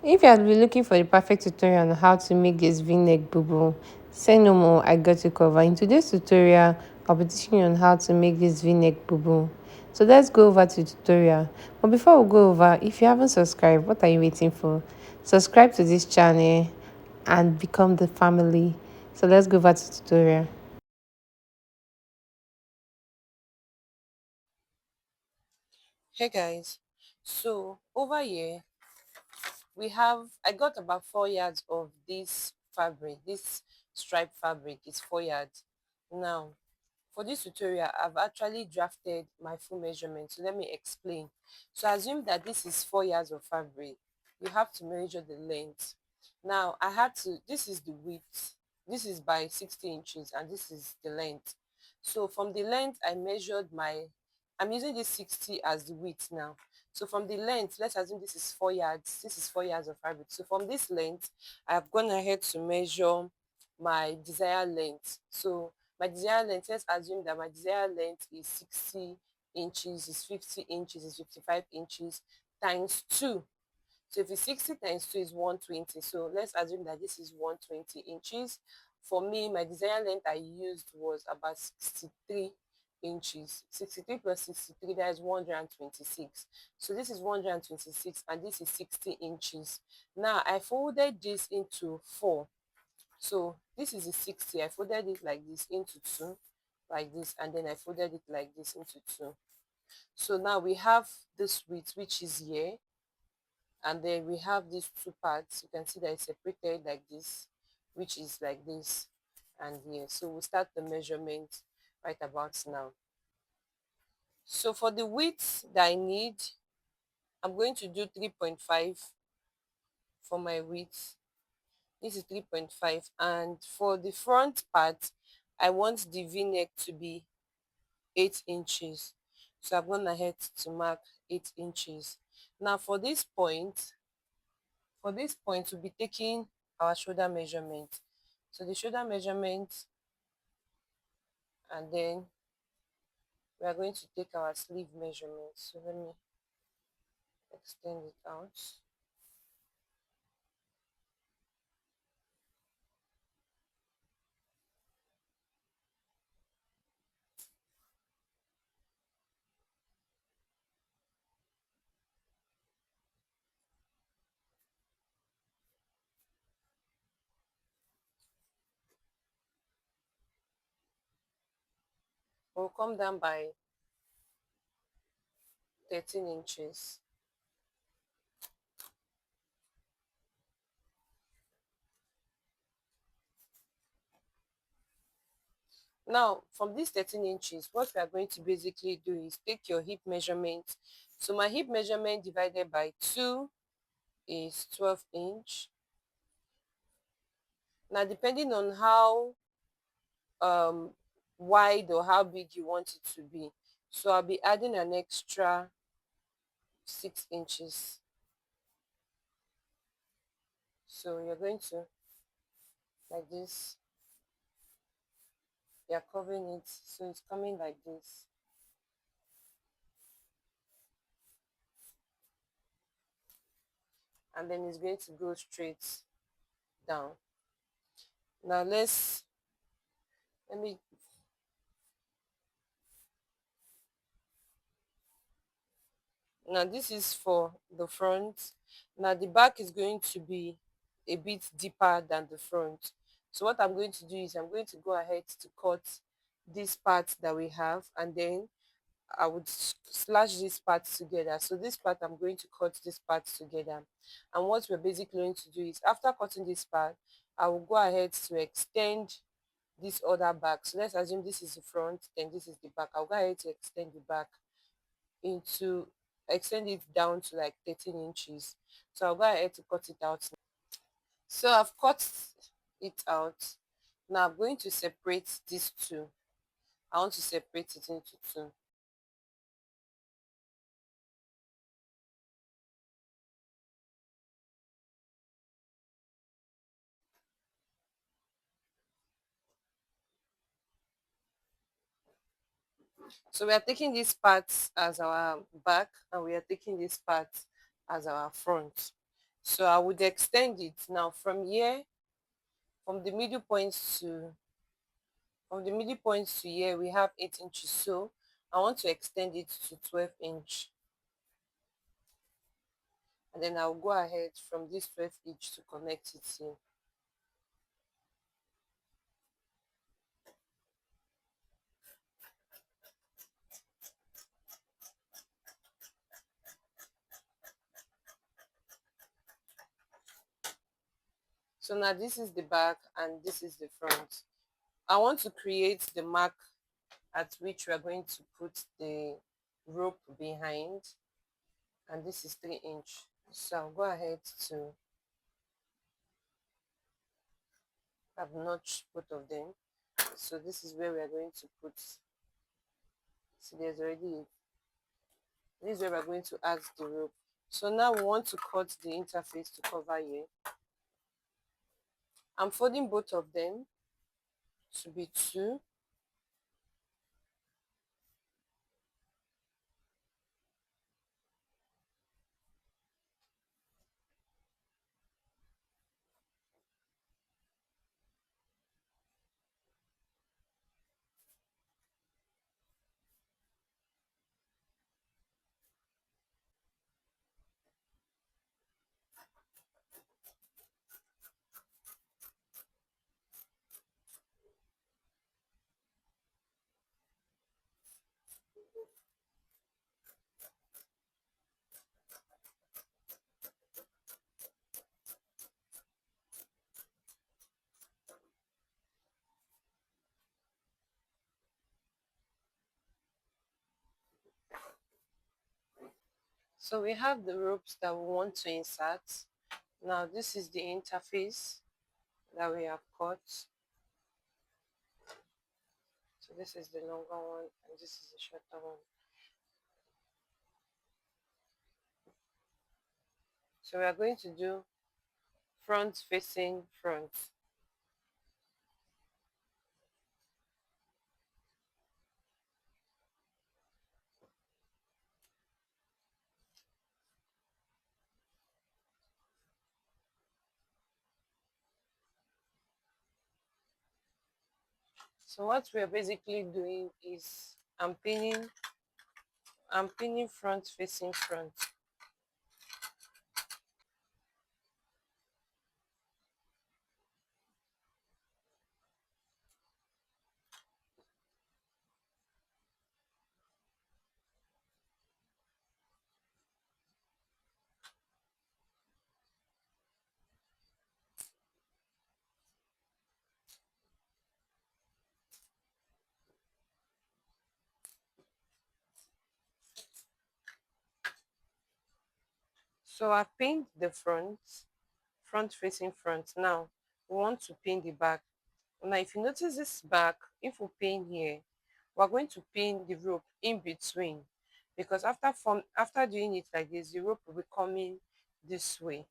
If you had been looking for the perfect tutorial on how to make this v-neck bubu, say no more, I got you covered. In today's tutorial, I'll be teaching you on how to make this v-neck bubu. So let's go over to the tutorial. But before we go over, if you haven't subscribed, what are you waiting for? Subscribe to this channel and become the family. So let's go over to the tutorial. Hey guys, so over here I got about 4 yards of this fabric. This striped fabric is 4 yards. Now for this tutorial, I've actually drafted my full measurement, so let me explain. So assume that this is 4 yards of fabric. You have to measure the length. Now this is the width, this is by 60 inches, and this is the length. So from the length I measured I'm using this 60 as the width now. So from the length, let's assume this is 4 yards. This is 4 yards of fabric. So from this length, I've gone ahead to measure my desired length. So my desired length, let's assume that my desired length is 60 inches, is 50 inches, is 55 inches times 2. So if it's 60 times 2 is 120. So let's assume that this is 120 inches. For me, my desired length I used was about 63 inches. 63 plus 63, that is 126. So this is 126 and this is 60 inches. Now I folded this into 4. So this is the 60. I folded it like this into 2, like this, and then I folded it like this into 2. So now we have this width, which is here, and then we have these two parts. You can see that it's separated like this, which is like this and here. So we'll start the measurement right about now. So for the width that I need, I'm going to do 3.5 for my width. This is 3.5, and for the front part I want the v-neck to be 8 inches. So I've gone ahead to mark 8 inches. Now for this point we'll be taking our shoulder measurement. So the shoulder measurement, and then we are going to take our sleeve measurement. So let me extend it out. We'll come down by 13 inches. Now, from these 13 inches, what we are going to basically do is take your hip measurement. So my hip measurement divided by 2 is 12 inch. Now, depending on how um, wide or how big you want it to be, so I'll be adding an extra 6 inches. So you're going to, like this, you're covering it, so it's coming like this. And then it's going to go straight down. Now let me now this is for the front. Now the back is going to be a bit deeper than the front. So what I'm going to do is I'm going to go ahead to cut this part that we have, and then I would slash this part together. So this part, I'm going to cut this part together. And what we're basically going to do is after cutting this part, I will go ahead to extend this other back. So let's assume this is the front, then this is the back. I'll go ahead to extend the back into extend it down to like 13 inches. So I'll go ahead to cut it out. So I've cut it out. Now I'm going to separate these two. I want to separate it into two. So we are taking this part as our back, and we are taking this part as our front. So I would extend it now from here, from the middle points to here we have 8 inches. So I want to extend it to 12 inch, and then I'll go ahead from this 12 inch to connect it here. So now this is the back and this is the front. I want to create the mark at which we are going to put the rope behind, and this is 3 inch. So I'll go ahead to have notched both of them. So this is where we are going to put, see there's already, this is where we're going to add the rope. So now we want to cut the interface to cover here. I'm folding both of them to be 2. So we have the ropes that we want to insert. Now this is the interface that we have cut. So this is the longer one and this is the shorter one. So we are going to do front facing front. So what we are basically doing is I'm pinning front facing front. So I've pinned the front facing front. Now we want to pin the back. Now if you notice this back, if we pin here, we're going to pin the rope in between, because after doing it like this, the rope will be coming this way.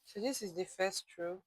So this is the first row.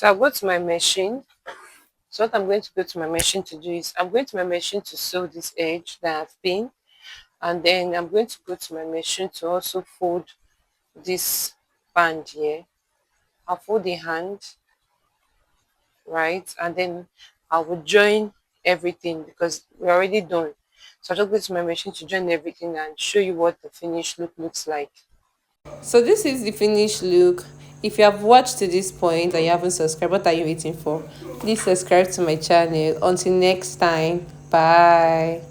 So I'll go to my machine. So what I'm going to go to my machine to do is I'm going to my machine to sew this edge that I've pinned, and then I'm going to go to my machine to also fold this band here. I'll fold the hand, right, and then I will join everything because we're already done. So I'll just go to my machine to join everything and show you what the finished look looks like. So this is the finished look. If you have watched to this point and you haven't subscribed, what are you waiting for? Please subscribe to my channel. Until next time, bye.